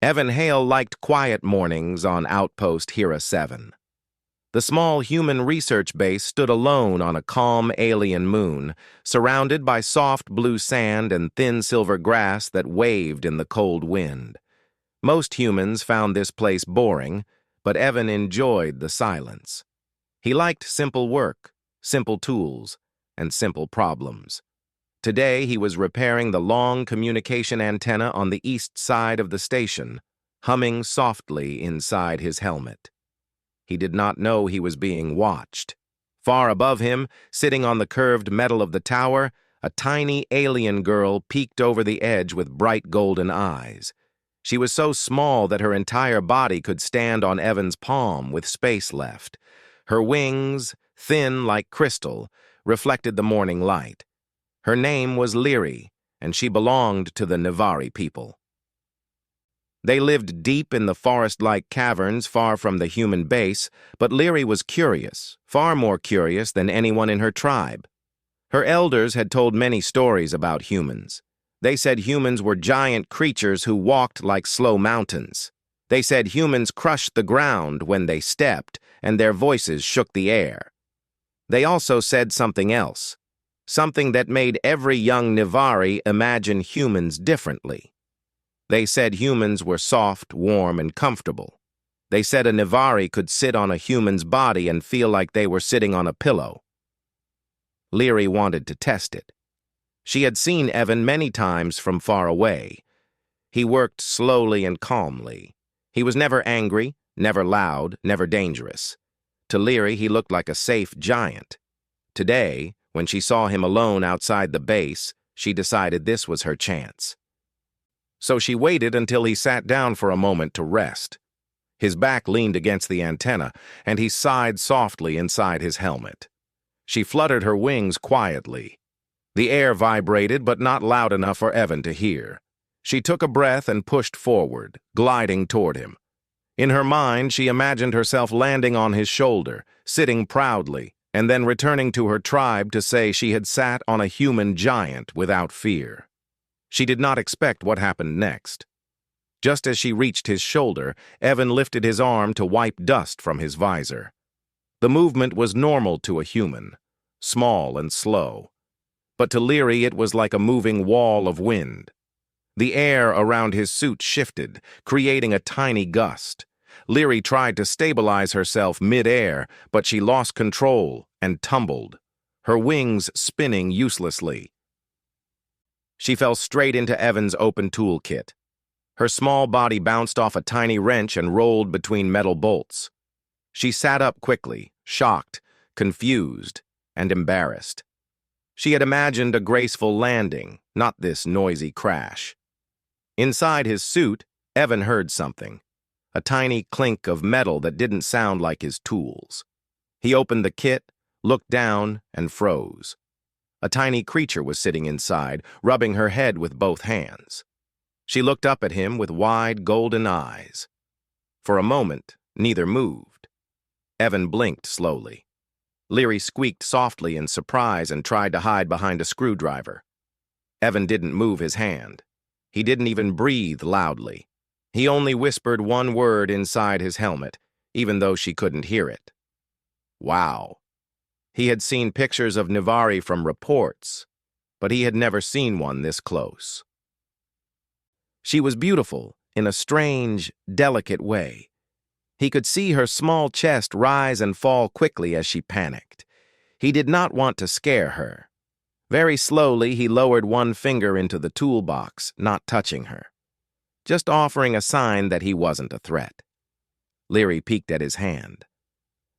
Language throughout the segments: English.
Evan Hale liked quiet mornings on Outpost Hera 7. The small human research base stood alone on a calm alien moon, surrounded by soft blue sand and thin silver grass that waved in the cold wind. Most humans found this place boring, but Evan enjoyed the silence. He liked simple work, simple tools, and simple problems. Today, he was repairing the long communication antenna on the east side of the station, humming softly inside his helmet. He did not know he was being watched. Far above him, sitting on the curved metal of the tower, a tiny alien girl peeked over the edge with bright golden eyes. She was so small that her entire body could stand on Evan's palm with space left. Her wings, thin like crystal, reflected the morning light. Her name was Lyri, and she belonged to the Nivari people. They lived deep in the forest-like caverns far from the human base, but Lyri was curious, far more curious than anyone in her tribe. Her elders had told many stories about humans. They said humans were giant creatures who walked like slow mountains. They said humans crushed the ground when they stepped, and their voices shook the air. They also said something else, something that made every young Nivari imagine humans differently. They said humans were soft, warm, and comfortable. They said a Nivari could sit on a human's body and feel like they were sitting on a pillow. Lyri wanted to test it. She had seen Evan many times from far away. He worked slowly and calmly. He was never angry, never loud, never dangerous. To Lyri, he looked like a safe giant. Today, when she saw him alone outside the base, she decided this was her chance. So she waited until he sat down for a moment to rest. His back leaned against the antenna, and he sighed softly inside his helmet. She fluttered her wings quietly. The air vibrated, but not loud enough for Evan to hear. She took a breath and pushed forward, gliding toward him. In her mind, she imagined herself landing on his shoulder, sitting proudly, and then returning to her tribe to say she had sat on a human giant without fear. She did not expect what happened next. Just as she reached his shoulder, Evan lifted his arm to wipe dust from his visor. The movement was normal to a human, small and slow. But to Lyri it was like a moving wall of wind. The air around his suit shifted, creating a tiny gust. Lyri tried to stabilize herself mid-air, but she lost control and tumbled, her wings spinning uselessly. She fell straight into Evan's open toolkit. Her small body bounced off a tiny wrench and rolled between metal bolts. She sat up quickly, shocked, confused, and embarrassed. She had imagined a graceful landing, not this noisy crash. Inside his suit, Evan heard something, a tiny clink of metal that didn't sound like his tools. He opened the kit, looked down, and froze. A tiny creature was sitting inside, rubbing her head with both hands. She looked up at him with wide, golden eyes. For a moment, neither moved. Evan blinked slowly. Lyri squeaked softly in surprise and tried to hide behind a screwdriver. Evan didn't move his hand. He didn't even breathe loudly. He only whispered one word inside his helmet, even though she couldn't hear it. Wow. He had seen pictures of Nivari from reports, but he had never seen one this close. She was beautiful in a strange, delicate way. He could see her small chest rise and fall quickly as she panicked. He did not want to scare her. Very slowly, he lowered one finger into the toolbox, not touching her, just offering a sign that he wasn't a threat. Lyri peeked at his hand.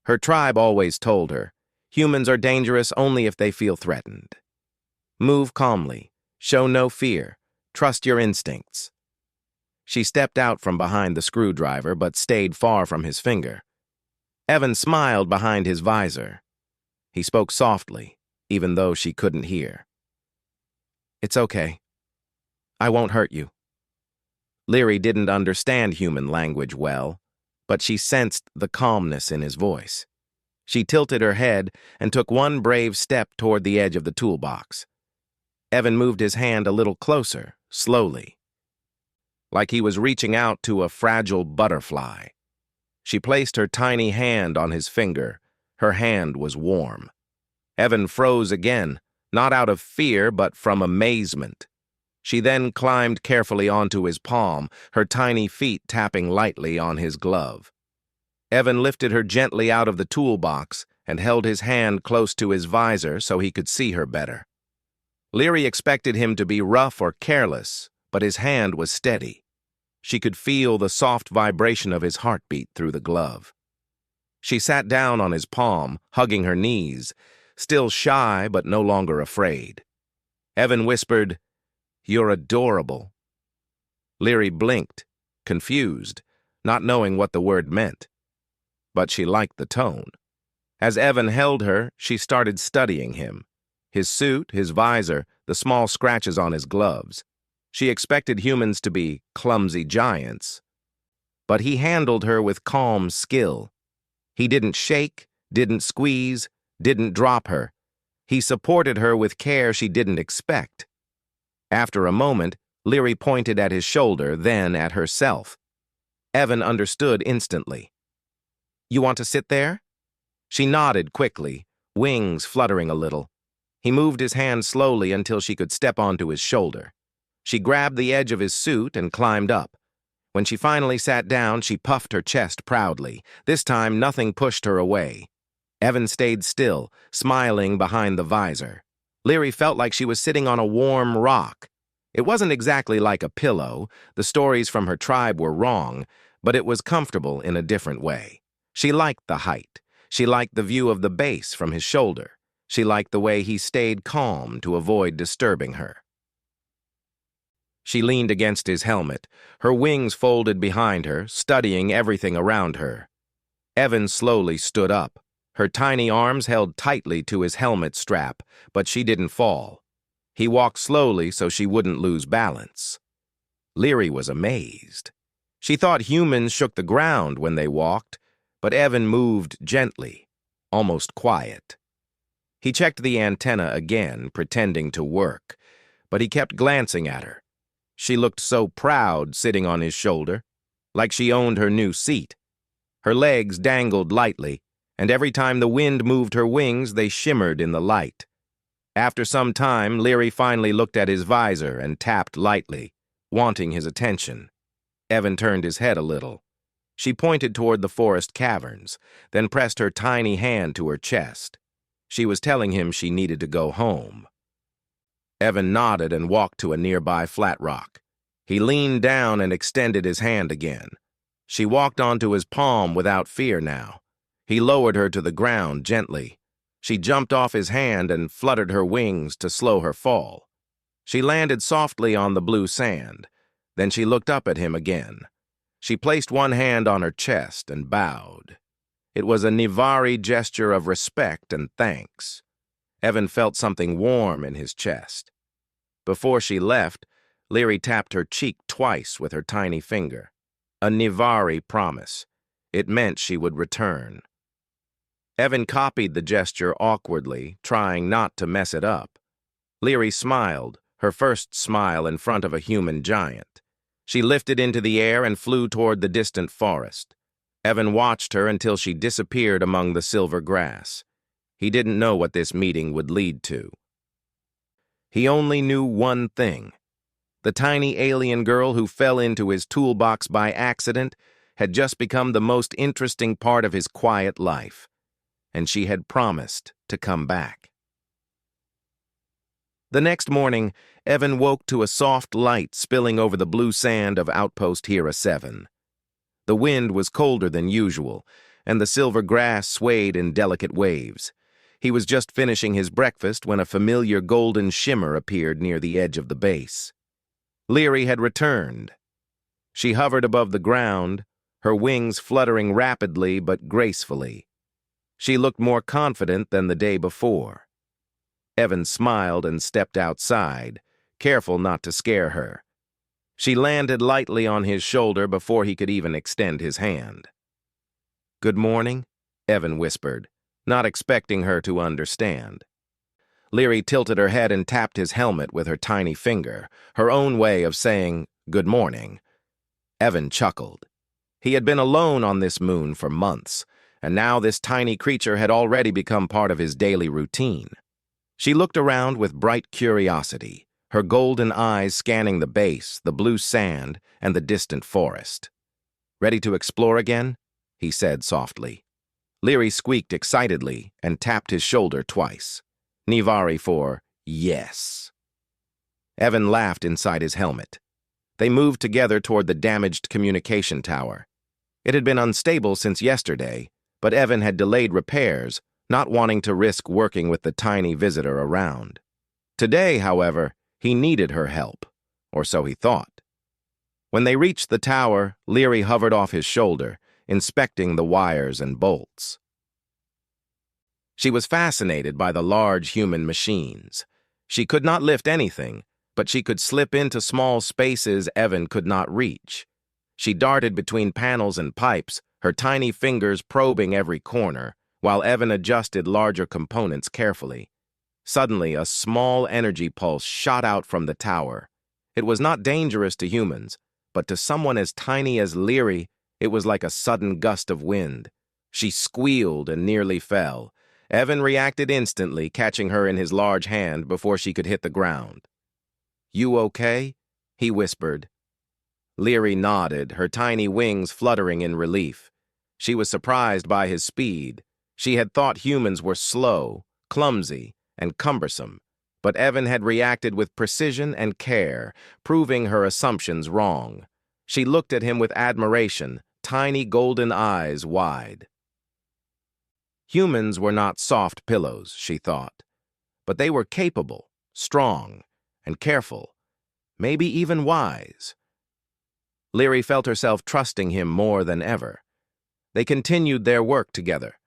Her tribe always told her, humans are dangerous only if they feel threatened. Move calmly, show no fear, trust your instincts. She stepped out from behind the screwdriver but stayed far from his finger. Evan smiled behind his visor. He spoke softly, even though she couldn't hear. It's okay. I won't hurt you. Lyri didn't understand human language well, but she sensed the calmness in his voice. She tilted her head and took one brave step toward the edge of the toolbox. Evan moved his hand a little closer, slowly. like he was reaching out to a fragile butterfly. She placed her tiny hand on his finger. Her hand was warm. Evan froze again, not out of fear but from amazement. She then climbed carefully onto his palm, her tiny feet tapping lightly on his glove. Evan lifted her gently out of the toolbox and held his hand close to his visor so he could see her better. Leary expected him to be rough or careless, but his hand was steady. She could feel the soft vibration of his heartbeat through the glove. She sat down on his palm, hugging her knees, still shy but no longer afraid. Evan whispered, "You're adorable." Leary blinked, confused, not knowing what the word meant. But she liked the tone. As Evan held her, she started studying him. His suit, his visor, the small scratches on his gloves. She expected humans to be clumsy giants. But he handled her with calm skill. He didn't shake, didn't squeeze, didn't drop her. He supported her with care she didn't expect. After a moment, Leary pointed at his shoulder, then at herself. Evan understood instantly. "You want to sit there?" She nodded quickly, wings fluttering a little. He moved his hand slowly until she could step onto his shoulder. She grabbed the edge of his suit and climbed up. When she finally sat down, she puffed her chest proudly. This time, nothing pushed her away. Evan stayed still, smiling behind the visor. Leary felt like she was sitting on a warm rock. It wasn't exactly like a pillow. The stories from her tribe were wrong, but it was comfortable in a different way. She liked the height. She liked the view of the base from his shoulder. She liked the way he stayed calm to avoid disturbing her. She leaned against his helmet, her wings folded behind her, studying everything around her. Evan slowly stood up. Her tiny arms held tightly to his helmet strap, but she didn't fall. He walked slowly so she wouldn't lose balance. Leary was amazed. She thought humans shook the ground when they walked, but Evan moved gently, almost quiet. He checked the antenna again, pretending to work, but he kept glancing at her. She looked so proud sitting on his shoulder, like she owned her new seat. Her legs dangled lightly, and every time the wind moved her wings, they shimmered in the light. After some time, Leary finally looked at his visor and tapped lightly, wanting his attention. Evan turned his head a little. She pointed toward the forest caverns, then pressed her tiny hand to her chest. She was telling him she needed to go home. Evan nodded and walked to a nearby flat rock. He leaned down and extended his hand again. She walked onto his palm without fear now. He lowered her to the ground gently. She jumped off his hand and fluttered her wings to slow her fall. She landed softly on the blue sand. Then she looked up at him again. She placed one hand on her chest and bowed. It was a Nivari gesture of respect and thanks. Evan felt something warm in his chest. Before she left, Leary tapped her cheek twice with her tiny finger. A Nivari promise. It meant she would return. Evan copied the gesture awkwardly, trying not to mess it up. Leary smiled, her first smile in front of a human giant. She lifted into the air and flew toward the distant forest. Evan watched her until she disappeared among the silver grass. He didn't know what this meeting would lead to. He only knew one thing. The tiny alien girl who fell into his toolbox by accident had just become the most interesting part of his quiet life, and she had promised to come back. The next morning, Evan woke to a soft light spilling over the blue sand of Outpost Hera 7. The wind was colder than usual, and the silver grass swayed in delicate waves. He was just finishing his breakfast when a familiar golden shimmer appeared near the edge of the base. Leary had returned. She hovered above the ground, her wings fluttering rapidly but gracefully. She looked more confident than the day before. Evan smiled and stepped outside, careful not to scare her. She landed lightly on his shoulder before he could even extend his hand. "Good morning," Evan whispered, not expecting her to understand. Leary tilted her head and tapped his helmet with her tiny finger, her own way of saying, "Good morning." Evan chuckled. He had been alone on this moon for months, and now this tiny creature had already become part of his daily routine. She looked around with bright curiosity, her golden eyes scanning the base, the blue sand, and the distant forest. "Ready to explore again?" he said softly. Leary squeaked excitedly and tapped his shoulder twice. Nivari for yes. Evan laughed inside his helmet. They moved together toward the damaged communication tower. It had been unstable since yesterday, but Evan had delayed repairs, not wanting to risk working with the tiny visitor around. Today, however, he needed her help, or so he thought. When they reached the tower, Leary hovered off his shoulder, inspecting the wires and bolts. She was fascinated by the large human machines. She could not lift anything, but she could slip into small spaces Evan could not reach. She darted between panels and pipes, her tiny fingers probing every corner, while Evan adjusted larger components carefully. Suddenly, a small energy pulse shot out from the tower. It was not dangerous to humans, but to someone as tiny as Leary, it was like a sudden gust of wind. She squealed and nearly fell. Evan reacted instantly, catching her in his large hand before she could hit the ground. "You okay?" he whispered. Leary nodded, her tiny wings fluttering in relief. She was surprised by his speed. She had thought humans were slow, clumsy, and cumbersome, but Evan had reacted with precision and care, proving her assumptions wrong. She looked at him with admiration, tiny golden eyes wide. Humans were not soft pillows, she thought, but they were capable, strong, and careful, maybe even wise. Leary felt herself trusting him more than ever. They continued their work together,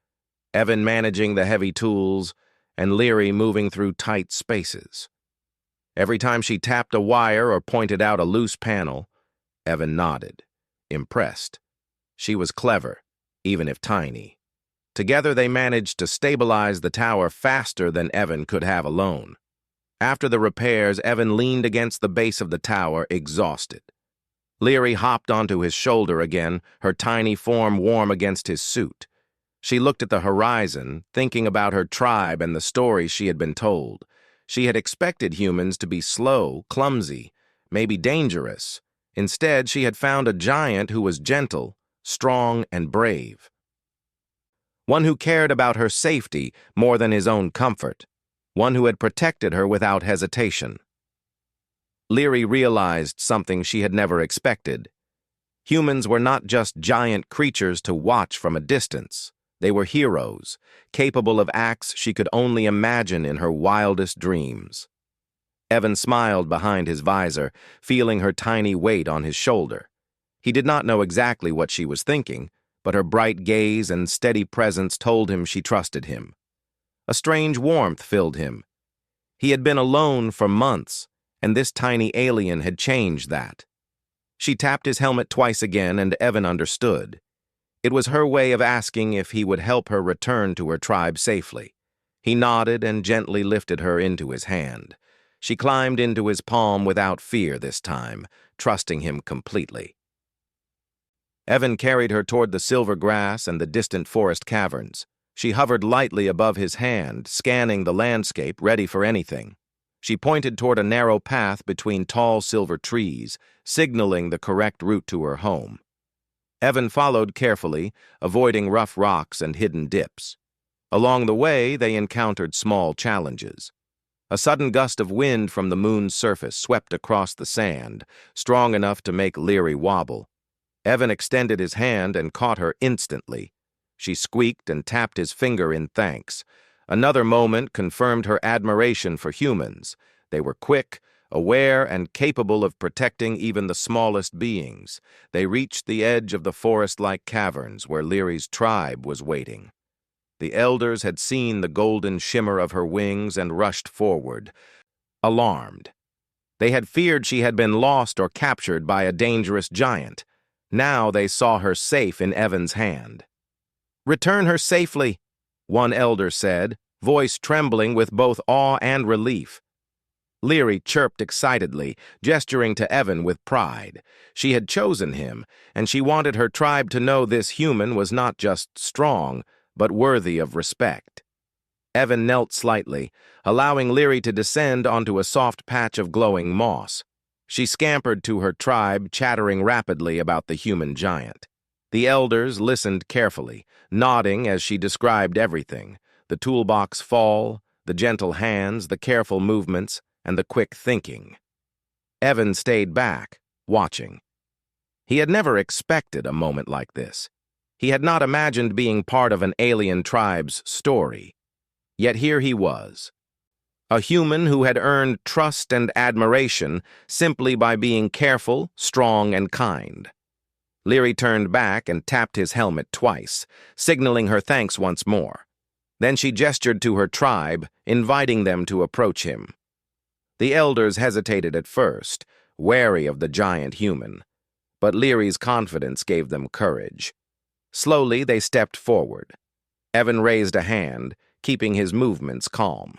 Evan managing the heavy tools and Leary moving through tight spaces. Every time she tapped a wire or pointed out a loose panel, Evan nodded, impressed. She was clever, even if tiny. Together they managed to stabilize the tower faster than Evan could have alone. After the repairs, Evan leaned against the base of the tower, exhausted. Leary hopped onto his shoulder again, her tiny form warm against his suit. She looked at the horizon, thinking about her tribe and the stories she had been told. She had expected humans to be slow, clumsy, maybe dangerous. Instead, she had found a giant who was gentle, strong, and brave. One who cared about her safety more than his own comfort. One who had protected her without hesitation. Leary realized something she had never expected. Humans were not just giant creatures to watch from a distance. They were heroes, capable of acts she could only imagine in her wildest dreams. Evan smiled behind his visor, feeling her tiny weight on his shoulder. He did not know exactly what she was thinking, but her bright gaze and steady presence told him she trusted him. A strange warmth filled him. He had been alone for months, and this tiny alien had changed that. She tapped his helmet twice again, and Evan understood. It was her way of asking if he would help her return to her tribe safely. He nodded and gently lifted her into his hand. She climbed into his palm without fear this time, trusting him completely. Evan carried her toward the silver grass and the distant forest caverns. She hovered lightly above his hand, scanning the landscape, ready for anything. She pointed toward a narrow path between tall silver trees, signaling the correct route to her home. Evan followed carefully, avoiding rough rocks and hidden dips. Along the way, they encountered small challenges. A sudden gust of wind from the moon's surface swept across the sand, strong enough to make Leary wobble. Evan extended his hand and caught her instantly. She squeaked and tapped his finger in thanks. Another moment confirmed her admiration for humans. They were quick, aware, and capable of protecting even the smallest beings. They reached the edge of the forest-like caverns where Leary's tribe was waiting. The elders had seen the golden shimmer of her wings and rushed forward, alarmed. They had feared she had been lost or captured by a dangerous giant. Now they saw her safe in Evan's hand. "Return her safely," one elder said, voice trembling with both awe and relief. Leary chirped excitedly, gesturing to Evan with pride. She had chosen him, and she wanted her tribe to know this human was not just strong, but worthy of respect. Evan knelt slightly, allowing Leary to descend onto a soft patch of glowing moss. She scampered to her tribe, chattering rapidly about the human giant. The elders listened carefully, nodding as she described everything: the toolbox fall, the gentle hands, the careful movements, and the quick thinking. Evan stayed back, watching. He had never expected a moment like this. He had not imagined being part of an alien tribe's story. Yet here he was, a human who had earned trust and admiration simply by being careful, strong, and kind. Leary turned back and tapped his helmet twice, signaling her thanks once more. Then she gestured to her tribe, inviting them to approach him. The elders hesitated at first, wary of the giant human, but Leary's confidence gave them courage. Slowly, they stepped forward. Evan raised a hand, keeping his movements calm.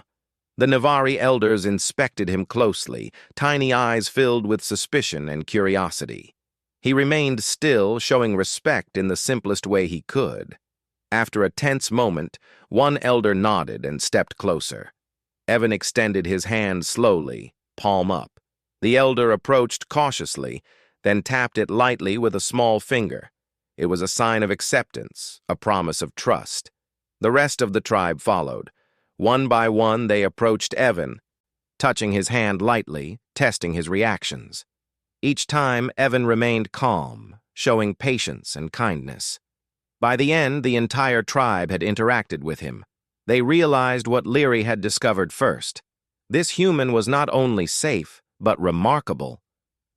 The Navari elders inspected him closely, tiny eyes filled with suspicion and curiosity. He remained still, showing respect in the simplest way he could. After a tense moment, one elder nodded and stepped closer. Evan extended his hand slowly, palm up. The elder approached cautiously, then tapped it lightly with a small finger. It was a sign of acceptance, a promise of trust. The rest of the tribe followed. One by one, they approached Evan, touching his hand lightly, testing his reactions. Each time, Evan remained calm, showing patience and kindness. By the end, the entire tribe had interacted with him. They realized what Leary had discovered first. This human was not only safe, but remarkable.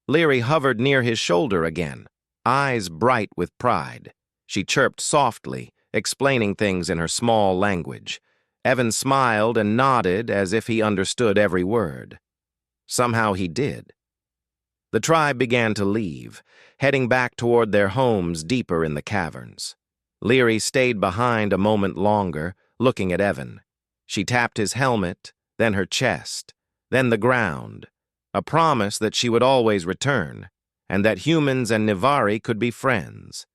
Leary hovered near his shoulder again, eyes bright with pride. She chirped softly, explaining things in her small language. Evan smiled and nodded as if he understood every word. Somehow he did. The tribe began to leave, heading back toward their homes deeper in the caverns. Leary stayed behind a moment longer, looking at Evan. She tapped his helmet, then her chest, then the ground, a promise that she would always return, and that humans and Navari could be friends.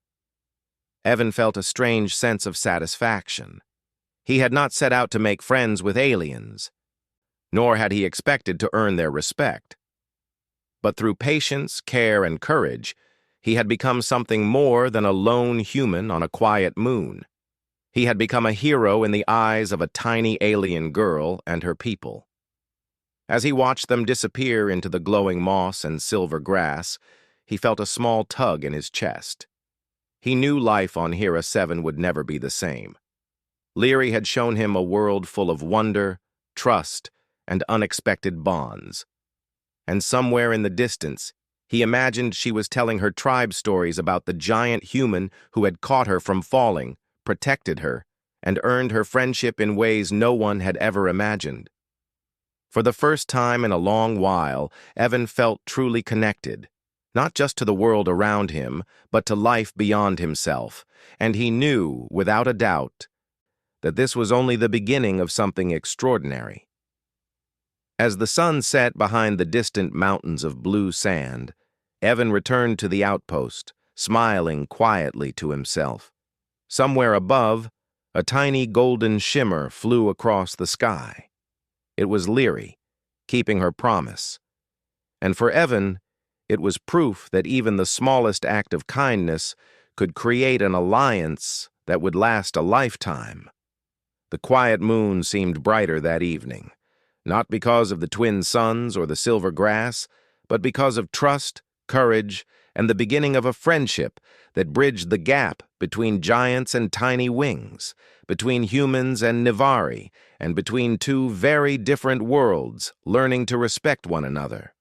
Evan felt a strange sense of satisfaction. He had not set out to make friends with aliens, nor had he expected to earn their respect. But through patience, care, and courage, he had become something more than a lone human on a quiet moon. He had become a hero in the eyes of a tiny alien girl and her people. As he watched them disappear into the glowing moss and silver grass, he felt a small tug in his chest. He knew life on Hera 7 would never be the same. Leary had shown him a world full of wonder, trust, and unexpected bonds. And somewhere in the distance, he imagined she was telling her tribe stories about the giant human who had caught her from falling, protected her, and earned her friendship in ways no one had ever imagined. For the first time in a long while, Evan felt truly connected, not just to the world around him, but to life beyond himself, and he knew, without a doubt, that this was only the beginning of something extraordinary. As the sun set behind the distant mountains of blue sand, Evan returned to the outpost, smiling quietly to himself. Somewhere above, a tiny golden shimmer flew across the sky. It was Leary, keeping her promise. And for Evan, it was proof that even the smallest act of kindness could create an alliance that would last a lifetime. The quiet moon seemed brighter that evening, not because of the twin suns or the silver grass, but because of trust, courage, and the beginning of a friendship that bridged the gap between giants and tiny wings, between humans and Navari, and between two very different worlds learning to respect one another.